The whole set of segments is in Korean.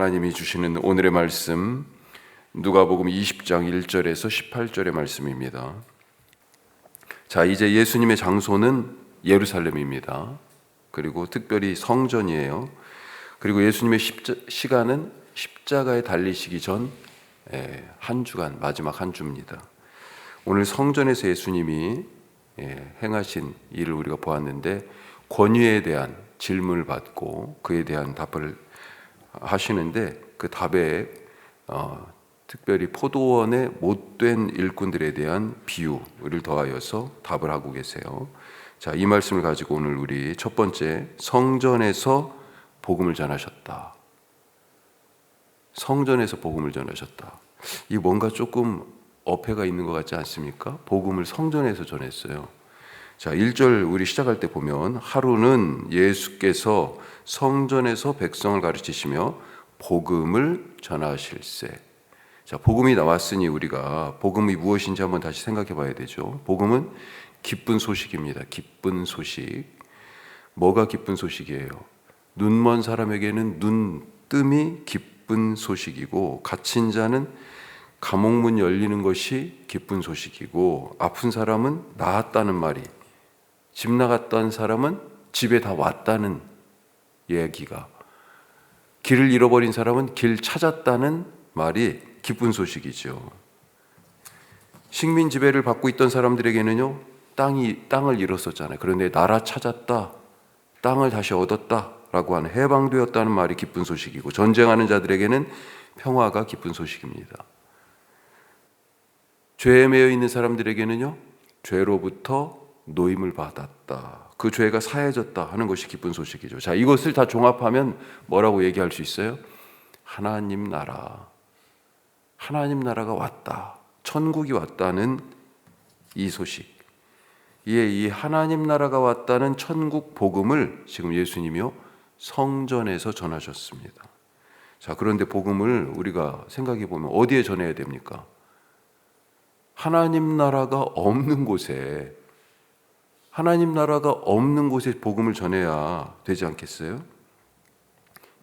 하나님이 주시는 오늘의 말씀 누가복음 20장 1절에서 18절의 말씀입니다. 자, 이제 예수님의 장소는 예루살렘입니다. 그리고 특별히 성전이에요. 그리고 예수님의 시간은 십자가에 달리시기 전 한 주간, 마지막 한 주입니다. 오늘 성전에서 예수님이 행하신 일을 우리가 보았는데, 권위에 대한 질문을 받고 그에 대한 답을 하시는데, 그 답에 특별히 포도원의 못된 일꾼들에 대한 비유를 더하여서 답을 하고 계세요. 자, 이 말씀을 가지고 오늘 우리 첫 번째, 성전에서 복음을 전하셨다. 성전에서 복음을 전하셨다. 이 뭔가 조금 어폐가 있는 것 같지 않습니까? 복음을 성전에서 전했어요. 자, 1절 우리 시작할 때 보면, 하루는 예수께서 성전에서 백성을 가르치시며 복음을 전하실세. 자, 복음이 나왔으니 우리가 복음이 무엇인지 한번 다시 생각해 봐야 되죠. 복음은 기쁜 소식입니다. 기쁜 소식. 뭐가 기쁜 소식이에요? 눈먼 사람에게는 눈뜸이 기쁜 소식이고, 갇힌 자는 감옥문 열리는 것이 기쁜 소식이고, 아픈 사람은 나았다는 말이, 집 나갔던 사람은 집에 다 왔다는 얘기가, 길을 잃어버린 사람은 길 찾았다는 말이 기쁜 소식이죠. 식민 지배를 받고 있던 사람들에게는요, 땅을 잃었었잖아요. 그런데 나라 찾았다, 땅을 다시 얻었다 라고 하는, 해방되었다는 말이 기쁜 소식이고, 전쟁하는 자들에게는 평화가 기쁜 소식입니다. 죄에 매여 있는 사람들에게는요, 죄로부터 노임을 받았다, 그 죄가 사해졌다 하는 것이 기쁜 소식이죠. 자, 이것을 다 종합하면 뭐라고 얘기할 수 있어요? 하나님 나라가 왔다, 천국이 왔다는 이 소식. 이 하나님 나라가 왔다는 천국 복음을 지금 예수님이요 성전에서 전하셨습니다. 자, 그런데 복음을 우리가 생각해 보면 어디에 전해야 됩니까? 하나님 나라가 없는 곳에, 하나님 나라가 없는 곳에 복음을 전해야 되지 않겠어요?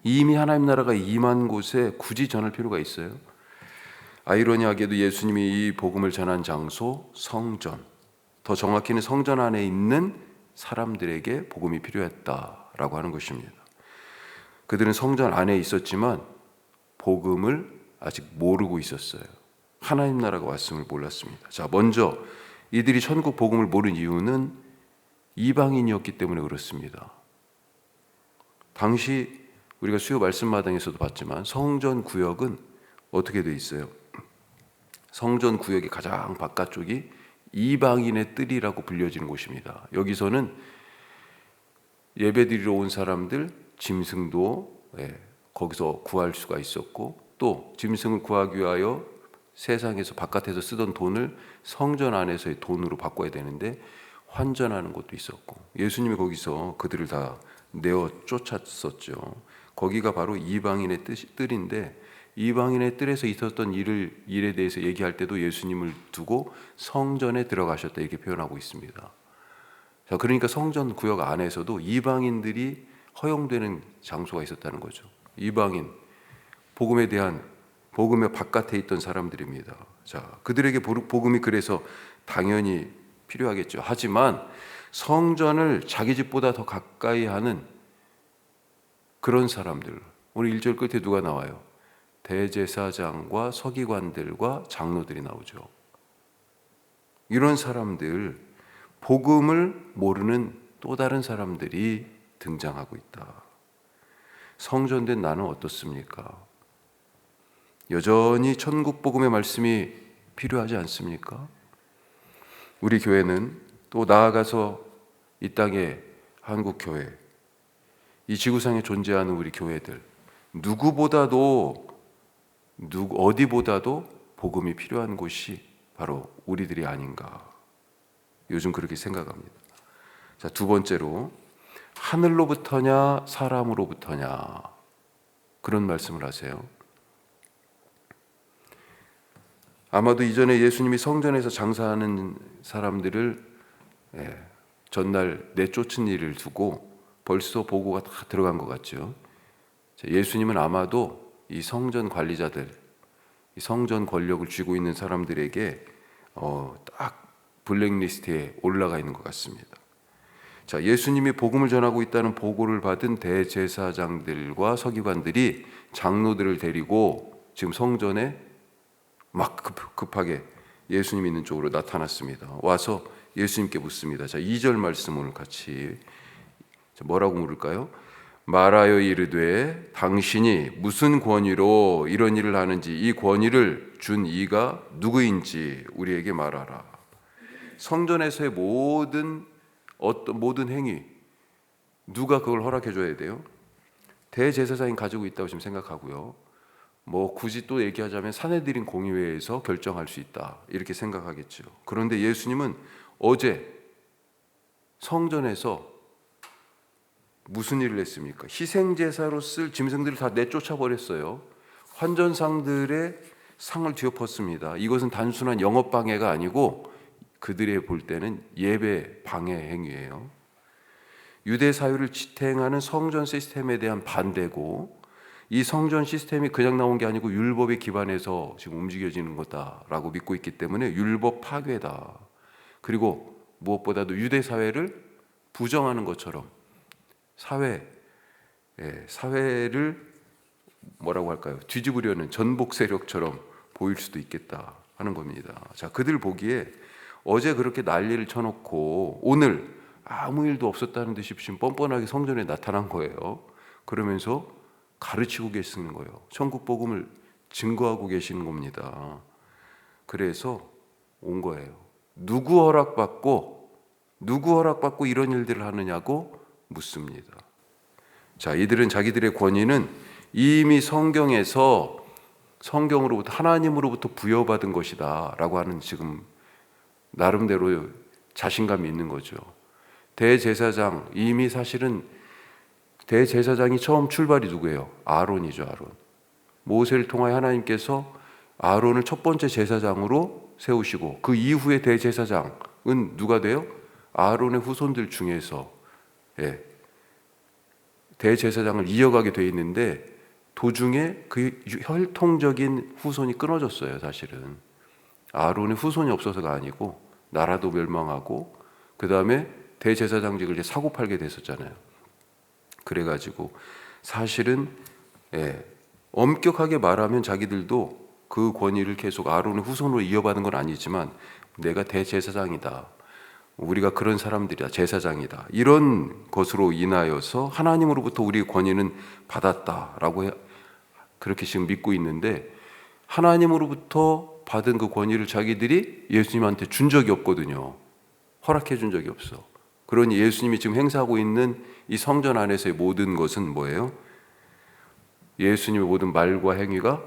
이미 하나님 나라가 임한 곳에 굳이 전할 필요가 있어요? 아이러니하게도 예수님이 이 복음을 전한 장소, 성전, 더 정확히는 성전 안에 있는 사람들에게 복음이 필요했다라고 하는 것입니다. 그들은 성전 안에 있었지만 복음을 아직 모르고 있었어요. 하나님 나라가 왔음을 몰랐습니다. 자, 먼저 이들이 천국 복음을 모른 이유는 이방인이었기 때문에 그렇습니다. 당시 우리가 수요 말씀마당에서도 봤지만 성전 구역은 어떻게 돼 있어요? 성전 구역의 가장 바깥쪽이 이방인의 뜰이라고 불려지는 곳입니다. 여기서는 예배드리러 온 사람들 짐승도 거기서 구할 수가 있었고, 또 짐승을 구하기 위하여 세상에서 바깥에서 쓰던 돈을 성전 안에서의 돈으로 바꿔야 되는데 환전하는 곳도 있었고, 예수님이 거기서 그들을 다 내어 쫓았었죠. 거기가 바로 이방인의 뜰인데, 이방인의 뜰에서 있었던 일에 대해서 얘기할 때도 예수님을 두고 성전에 들어가셨다 이렇게 표현하고 있습니다. 자, 그러니까 성전 구역 안에서도 이방인들이 허용되는 장소가 있었다는 거죠. 이방인, 복음의 바깥에 있던 사람들입니다. 자, 그들에게 복음이 그래서 당연히 필요하겠죠. 하지만 성전을 자기 집보다 더 가까이 하는 그런 사람들, 오늘 1절 끝에 누가 나와요? 대제사장과 서기관들과 장로들이 나오죠. 이런 사람들, 복음을 모르는 또 다른 사람들이 등장하고 있다. 성전된 나는 어떻습니까? 여전히 천국 복음의 말씀이 필요하지 않습니까? 우리 교회는 또 나아가서 이 땅의 한국 교회, 이 지구상에 존재하는 우리 교회들, 어디보다도 복음이 필요한 곳이 바로 우리들이 아닌가, 요즘 그렇게 생각합니다. 자, 두 번째로, 하늘로부터냐 사람으로부터냐, 그런 말씀을 하세요. 아마도 이전에 예수님이 성전에서 장사하는 사람들을 전날 내쫓은 일을 두고 벌써 보고가 다 들어간 것 같죠. 예수님은 아마도 이 성전 관리자들, 이 성전 권력을 쥐고 있는 사람들에게 딱 블랙리스트에 올라가 있는 것 같습니다. 자, 예수님이 복음을 전하고 있다는 보고를 받은 대제사장들과 서기관들이 장로들을 데리고 지금 성전에 막 급하게 예수님 있는 쪽으로 나타났습니다. 와서 예수님께 묻습니다. 자, 2절 말씀 오늘 같이 뭐라고 물을까요? 말하여 이르되 당신이 무슨 권위로 이런 일을 하는지 이 권위를 준 이가 누구인지 우리에게 말하라. 성전에서의 모든 행위, 누가 그걸 허락해 줘야 돼요? 대제사장이 가지고 있다고 지금 생각하고요. 뭐 굳이 또 얘기하자면 산헤드린 공의회에서 결정할 수 있다 이렇게 생각하겠죠. 그런데 예수님은 어제 성전에서 무슨 일을 했습니까? 희생제사로 쓸 짐승들을 다 내쫓아 버렸어요. 환전상들의 상을 뒤엎었습니다. 이것은 단순한 영업방해가 아니고 그들이 볼 때는 예배 방해 행위예요. 유대 사회를 지탱하는 성전 시스템에 대한 반대고, 이 성전 시스템이 그냥 나온 게 아니고 율법에 기반해서 지금 움직여지는 거다라고 믿고 있기 때문에 율법 파괴다. 그리고 무엇보다도 유대 사회를 부정하는 것처럼 사회를 뭐라고 할까요? 뒤집으려는 전복 세력처럼 보일 수도 있겠다 하는 겁니다. 자, 그들 보기에 어제 그렇게 난리를 쳐놓고 오늘 아무 일도 없었다는 듯이 지금 뻔뻔하게 성전에 나타난 거예요. 그러면서 가르치고 계시는 거예요. 천국 복음을 증거하고 계시는 겁니다. 그래서 온 거예요. 누구 허락받고 이런 일들을 하느냐고 묻습니다. 자, 이들은 자기들의 권위는 이미 성경으로부터 하나님으로부터 부여받은 것이다 라고 하는 지금 나름대로 자신감이 있는 거죠. 대제사장, 이미 사실은 대제사장이 처음 출발이 누구예요? 아론이죠. 아론. 모세를 통하여 하나님께서 아론을 첫 번째 제사장으로 세우시고 그 이후에 대제사장은 누가 돼요? 아론의 후손들 중에서 대제사장을 이어가게 돼 있는데 도중에 그 혈통적인 후손이 끊어졌어요. 사실은 아론의 후손이 없어서가 아니고 나라도 멸망하고 그 다음에 대제사장직을 이제 사고 팔게 됐었잖아요. 그래가지고 사실은 엄격하게 말하면 자기들도 그 권위를 계속 아론의 후손으로 이어받은 건 아니지만 내가 대제사장이다, 우리가 그런 사람들이다, 제사장이다, 이런 것으로 인하여서 하나님으로부터 우리의 권위는 받았다라고 그렇게 지금 믿고 있는데, 하나님으로부터 받은 그 권위를 자기들이 예수님한테 준 적이 없거든요. 허락해 준 적이 없어. 그러니 예수님이 지금 행사하고 있는 이 성전 안에서의 모든 것은 뭐예요? 예수님의 모든 말과 행위가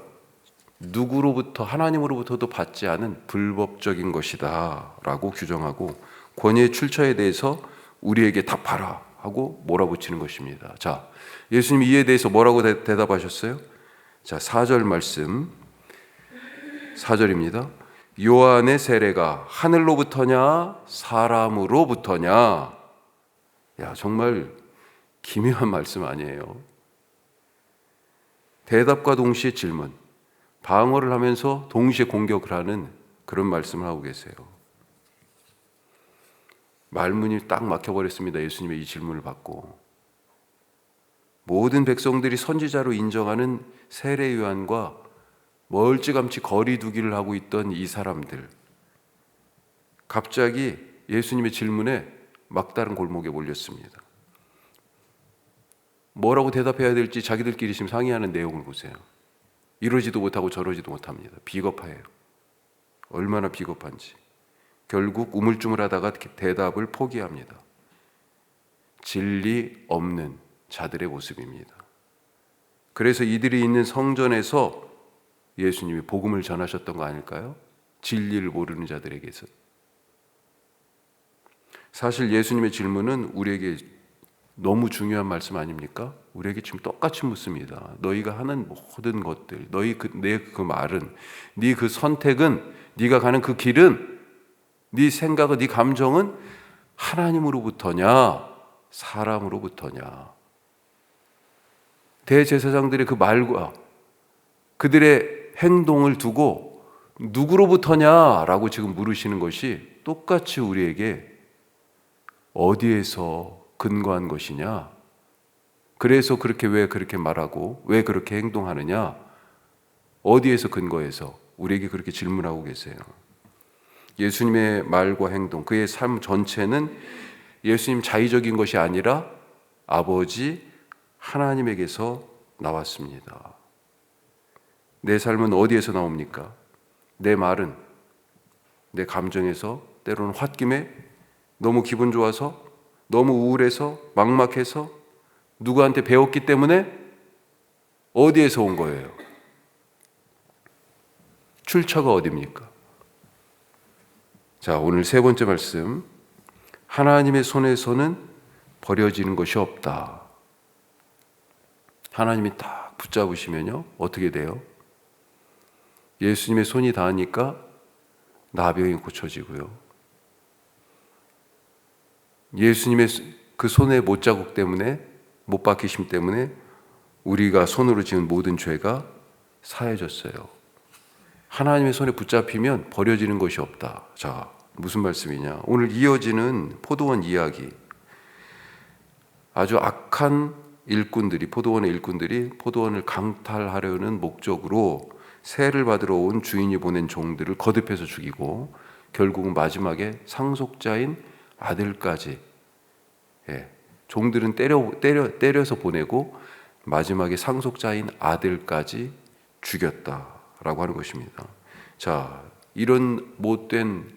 누구로부터, 하나님으로부터도 받지 않은 불법적인 것이다 라고 규정하고 권위의 출처에 대해서 우리에게 답하라 하고 몰아붙이는 것입니다. 자, 예수님이 이에 대해서 뭐라고 대답하셨어요? 자, 4절 말씀, 4절입니다. 요한의 세례가 하늘로부터냐 사람으로부터냐? 야, 정말 기묘한 말씀 아니에요? 대답과 동시에 질문, 방어를 하면서 동시에 공격을 하는 그런 말씀을 하고 계세요. 말문이 딱 막혀버렸습니다. 예수님의 이 질문을 받고. 모든 백성들이 선지자로 인정하는 세례 요한과 멀찌감치 거리두기를 하고 있던 이 사람들, 갑자기 예수님의 질문에 막다른 골목에 몰렸습니다. 뭐라고 대답해야 될지 자기들끼리 지금 상의하는 내용을 보세요. 이러지도 못하고 저러지도 못합니다. 비겁해요. 얼마나 비겁한지. 결국 우물쭈물하다가 대답을 포기합니다. 진리 없는 자들의 모습입니다. 그래서 이들이 있는 성전에서 예수님이 복음을 전하셨던 거 아닐까요? 진리를 모르는 자들에게서. 사실 예수님의 질문은 우리에게 너무 중요한 말씀 아닙니까? 우리에게 지금 똑같이 묻습니다. 너희가 하는 모든 것들, 내 그 말은, 네 그 선택은, 네가 가는 그 길은, 네 생각은, 네 감정은 하나님으로부터냐 사람으로부터냐? 대제사장들의 그 말과 그들의 행동을 두고 누구로부터냐라고 지금 물으시는 것이 똑같이 우리에게 어디에서 근거한 것이냐, 그래서 왜 그렇게 말하고 왜 그렇게 행동하느냐, 어디에서 근거해서 우리에게 그렇게 질문하고 계세요. 예수님의 말과 행동, 그의 삶 전체는 예수님 자의적인 것이 아니라 아버지 하나님에게서 나왔습니다. 내 삶은 어디에서 나옵니까? 내 말은 내 감정에서, 때로는 홧김에, 너무 기분 좋아서, 너무 우울해서, 막막해서, 누구한테 배웠기 때문에 어디에서 온 거예요? 출처가 어디입니까? 자, 오늘 세 번째 말씀, 하나님의 손에서는 버려지는 것이 없다. 하나님이 딱 붙잡으시면요, 어떻게 돼요? 예수님의 손이 닿으니까 나병이 고쳐지고요, 예수님의 그 손의 못자국 때문에, 못 박히심 때문에 우리가 손으로 지은 모든 죄가 사해졌어요. 하나님의 손에 붙잡히면 버려지는 것이 없다. 자, 무슨 말씀이냐? 오늘 이어지는 포도원 이야기, 아주 악한 포도원의 일꾼들이 포도원을 강탈하려는 목적으로 세를 받으러 온 주인이 보낸 종들을 거듭해서 죽이고, 결국은 마지막에 상속자인 아들까지, 종들은 때려서 보내고 마지막에 상속자인 아들까지 죽였다라고 하는 것입니다. 자, 이런 못된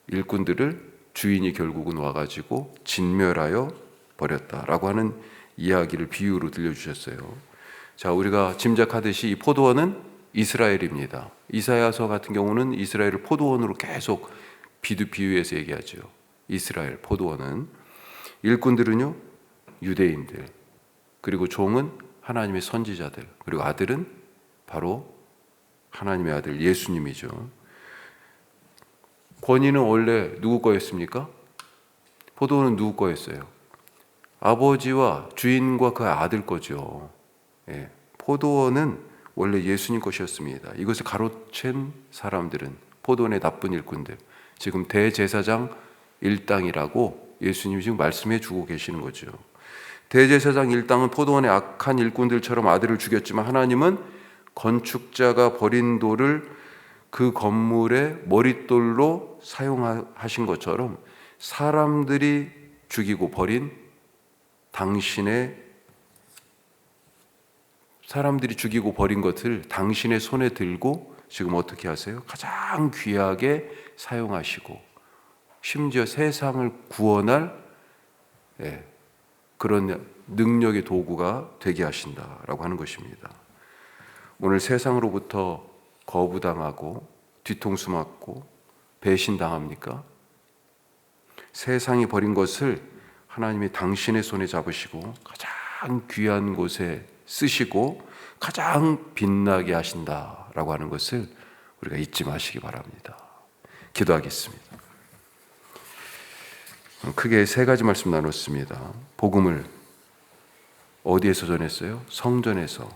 일꾼들을 주인이 결국은 와가지고 진멸하여 버렸다라고 하는 이야기를 비유로 들려주셨어요. 자, 우리가 짐작하듯이 이 포도원은 이스라엘입니다. 이사야서 같은 경우는 이스라엘을 포도원으로 계속 비유해서 얘기하죠. 이스라엘 포도원은, 일꾼들은요 유대인들, 그리고 종은 하나님의 선지자들, 그리고 아들은 바로 하나님의 아들 예수님이죠. 권위는 원래 누구 거였습니까? 포도원은 누구 거였어요? 아버지와 주인과 그 아들 거죠. 포도원은 원래 예수님 것이었습니다. 이것을 가로챈 사람들은 포도원의 나쁜 일꾼들, 지금 대제사장 일당이라고 예수님이 지금 말씀해 주고 계시는 거죠. 대제사장 일당은 포도원의 악한 일꾼들처럼 아들을 죽였지만, 하나님은 건축자가 버린 돌을 그 건물의 머릿돌로 사용하신 것처럼 사람들이 죽이고 버린 것을 당신의 손에 들고 지금 어떻게 하세요? 가장 귀하게 사용하시고, 심지어 세상을 구원할 그런 능력의 도구가 되게 하신다라고 하는 것입니다. 오늘 세상으로부터 거부당하고 뒤통수 맞고 배신당합니까? 세상이 버린 것을 하나님이 당신의 손에 잡으시고 가장 귀한 곳에 쓰시고 가장 빛나게 하신다라고 하는 것을 우리가 잊지 마시기 바랍니다. 기도하겠습니다. 크게 세 가지 말씀 나눴습니다. 복음을 어디에서 전했어요? 성전에서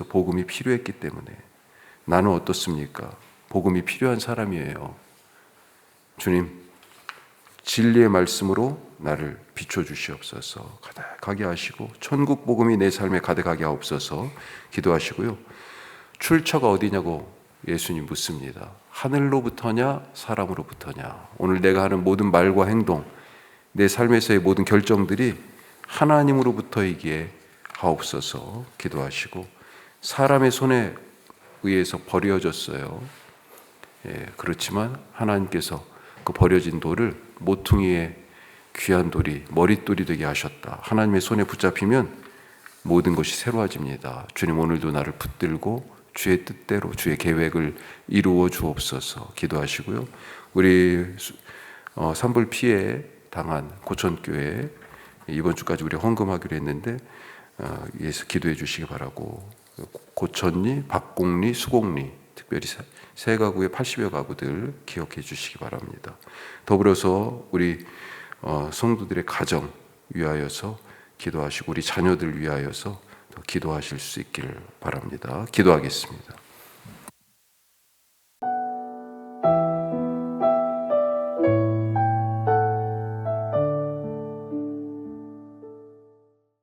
복음이 필요했기 때문에. 나는 어떻습니까? 복음이 필요한 사람이에요. 주님, 진리의 말씀으로 나를 비춰주시옵소서. 가득하게 하시고 천국 복음이 내 삶에 가득하게 하옵소서 기도하시고요. 출처가 어디냐고 예수님 묻습니다. 하늘로부터냐 사람으로부터냐. 오늘 내가 하는 모든 말과 행동, 내 삶에서의 모든 결정들이 하나님으로부터이기에 하옵소서 기도하시고, 사람의 손에 의해서 버려졌어요. 그렇지만 하나님께서 그 버려진 돌을 모퉁이의 귀한 돌이 머릿돌이 되게 하셨다. 하나님의 손에 붙잡히면 모든 것이 새로워집니다. 주님, 오늘도 나를 붙들고 주의 뜻대로 주의 계획을 이루어 주옵소서 기도하시고요. 우리 산불 피해 당한 고천교회 이번 주까지 우리 헌금하기로 했는데 위해서 기도해 주시기 바라고, 고천리, 박곡리, 수곡리 특별히 세 가구의 80여 가구들 기억해 주시기 바랍니다. 더불어서 우리 성도들의 가정 위하여서 기도하시고, 우리 자녀들 위하여서 더 기도하실 수 있기를 바랍니다. 기도하겠습니다.